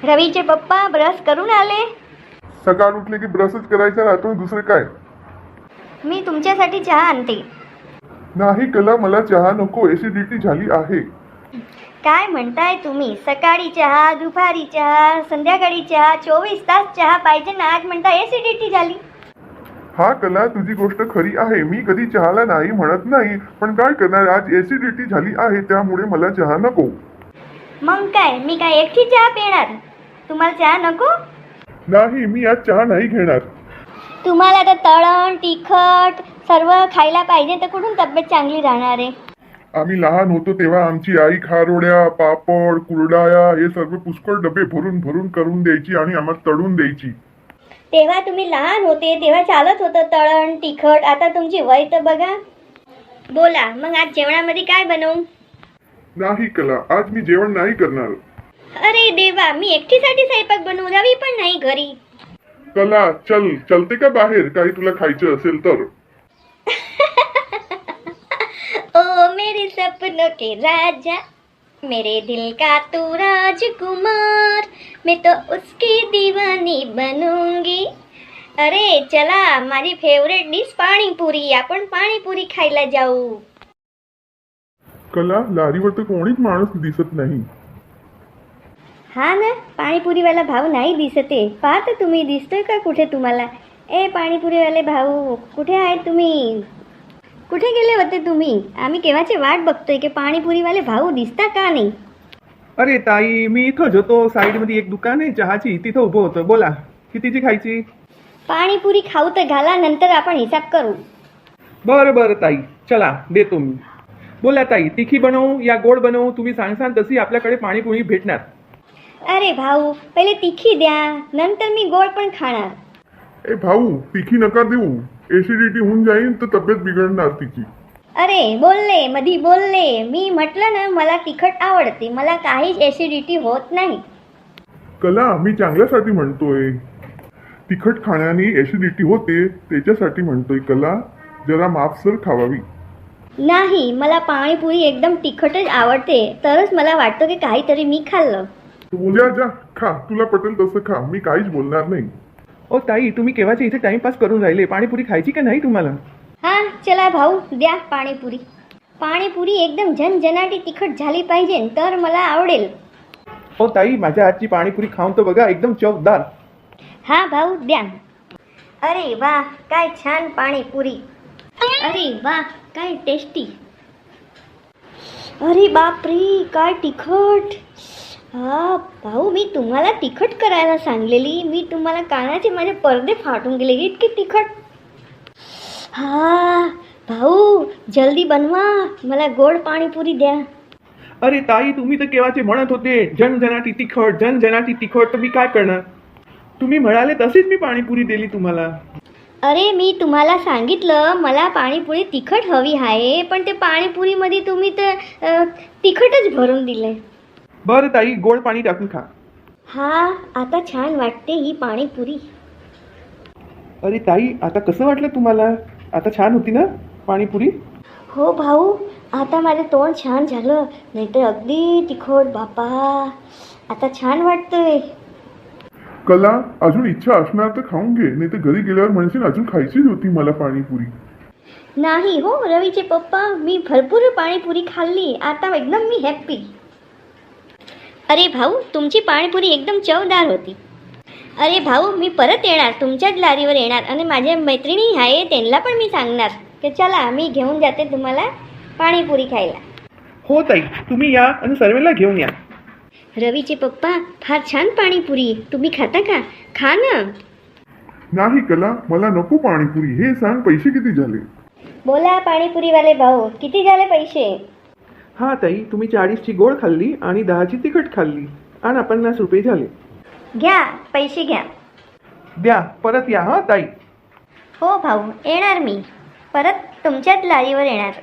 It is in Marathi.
रवीचे पप्पा ब्रश करून आले. सकाळ उठले की ब्रशच करायचा राहतो, दुसरे काय? मी तुमच्यासाठी चहा आणते. नाही कला, मला चहा नको, ऍसिडिटी झाली आहे. काय म्हणताय तुम्ही? सकाळी चहा, दुपारी चहा, संध्याकाळी चहा, 24 तास चहा पाहिजे ना. आज म्हणता ऍसिडिटी झाली. हा कला, तुझी गोष्ट खरी आहे. मी कधी चहाला नाही म्हणत नाही, पण काय करणार, आज ऍसिडिटी झाली आहे त्यामुळे मला चहा नको. मग काय, मी काय एकटी चहा पिणार? तुम्हाला चहा नको? नाही, मी आज चहा नाही घेणार. तुम्हाला तर तळण तिखट सर्व खायला पाहिजे, तर कुठून तब्येत चांगली राहणार आहे? आम्ही लहान होतो तेव्हा आमची आई खारोड्या, पापड, कुरडाया हे सर्व पुष्कळ डबे भरून भरून करून द्यायची आणि आम्हाला तळून द्यायची. तेव्हा तुम्ही लहान होते तेव्हा चालत होतं तळण तिखट. आता तुमची वय तर बघा. बोला मग, आज जेवणामध्ये काय बनवू? नाही कला, आज मी जेवण नाही करणार. अरे देवा, मी एकटीसाठी स्वयंपाक बनवू? रवी पण नाही घरी. कला चलते का बाहेर, काही तुला खायचं असेल तर? ओ मेरे सपनों के राजा, मेरे दिल का तू राजकुमार, मैं तो उसकी दीवानी बनूंगी. अरे चला, माझी फेवरेट डिश पाणीपुरी. आपण पाणीपुरी खायला जाऊ. कला, लारीवर तर कोणीच माणूस दिसत नाही. हा ना, पाणीपुरीवाला भाऊ नाही दिसते. पाहता तुम्ही, दिसतोय का कुठे तुम्हाला? ए पाणीपुरीवाले भाऊ, कुठे आहे तुम्ही? कुठे गेले होते तुम्ही? आम्ही केव्हाची वाट बघतोय की पाणीपुरीवाले भाऊ दिसता का नाही? अरे ताई, मी इथंच होतो. साईडमध्ये एक दुकान आहे चहाची, तिथं उभं होतं. बोला, कितीची खायची? पाणीपुरी खाऊ तर घाला, नंतर आपण हिसाब करू. बरं बरं ताई, चला देतो मी. बोला ताई, तिखी बनवू या गोड बनवू? तुम्ही सांगसाल तशी आपल्याकडे पाणीपुरी भेटणार. अरे भाऊ, पहिले तिखी द्या, नंतर मी गोड पण खाणार. ए भाऊ, तिखी नका देऊ, ऍसिडिटी होऊन जाईल तर तब्येत बिघडणार तिची. अरे बोलले, मधी बोलले. मी म्हटलं ना, मला तिखट आवडते, मला काहीच ऍसिडिटी होत नाही. कला, मी चांगल्यासाठी म्हणतोय. तिखट खाण्याने ऍसिडिटी होते त्याच्यासाठी म्हणतोय. कला, जरा माफसर खावावी. नाही, मला पाणीपुरी एकदम तिखटच आवडते, तरच मला वाटतं की काहीतरी मी खाल्लं. तू जा खा, तुला पटेल तसं खा, मी काहीच बोलणार नाही. ओ ताई, तुम्ही केव्हाचे इथे टाइमपास करून राहिले? पाणीपुरी खायची का नाही तुम्हाला? हा चला भाऊ, द्या पाणीपुरी. पाणीपुरी एकदम झणझणाटी तिखट झाली पाहिजे, तर मला आवडेल. ओ ताई, माझ्या हातची पाणीपुरी खाऊन तर बघा, एकदम चवदार. हा भाऊ, द्या. अरे वा, काय छान पाणीपुरी. अरे वा, काय टेस्टी. अरे बापरे, काय तिखट. हा भाऊ, मी तुम्हाला तिखट करायला सांगलेली. मी तुम्हाला कानाचे माझे पडदे फाटून गेले, इतकी तिखट. हा भाऊ, जल्दी बनवा, मला गोड पाणीपुरी द्या. अरे ताई, तुम्ही तर केव्हाचे म्हणत होते झणझणाटी तिखट, झणझणाटी तिखट, तर मी काय करणार? तुम्ही म्हणाले तशीच मी पाणीपुरी दिली तुम्हाला. अरे मी तुम्हाला सांगितलं मला पाणीपुरी तिखट हवी आहे, पण ते पाणीपुरीमध्ये तुम्ही तर तिखटच भरून दिले. बरं ताई, गोड पाणी टाकून खा. हा, आता छान वाटते ही पाणीपुरी. अरे ताई, आता कसं वाटलं तुम्हाला? आता छान होती ना पाणीपुरी? हो भाऊ, आता माझं तोंड छान झालं, नाही तर अगदी तिखट. बापा, आता छान वाटतंय. कला, अजून इच्छा असणार तर खाऊन घे, नाही तर घरी गेल्यावर म्हणशील अजून खायचीच होती मला पाणीपुरी. नाही हो रवीचे पप्पा, मी भरपूर पाणीपुरी खाल्ली, आता एकदम मी हॅप्पी. अरे भाऊ, तुमची पाणीपुरी एकदम चवदार होती. अरे भाऊ, मी परत येणार, तुमच्याच लारीवर येणार, आणि माझ्या मैत्रिणी आहे त्यांना पण मी सांगणार की चला मी घेऊन जाते तुम्हाला पाणीपुरी खायला. हो ताई, तुम्ही या आणि सर्वांना घेऊन या. रवीचे पप्पा, फार छान पाणीपुरी, तुम्ही खाता का? खा ना. नाही कला, मला नको पाणीपुरी. हे सांग, पैसे किती झाले? बोला पाणीपुरीवाले भाऊ, किती झाले पैसे? हा ताई, तुम्ही 40ची गोड खाल्ली आणि 10ची तिखट खाल्ली आणि 50 रुपये झाले. घ्या पैसे घ्या. द्या, परत या. हा ताई. हो भाऊ, येणार मी, परत तुमच्याच लारीवर येणार.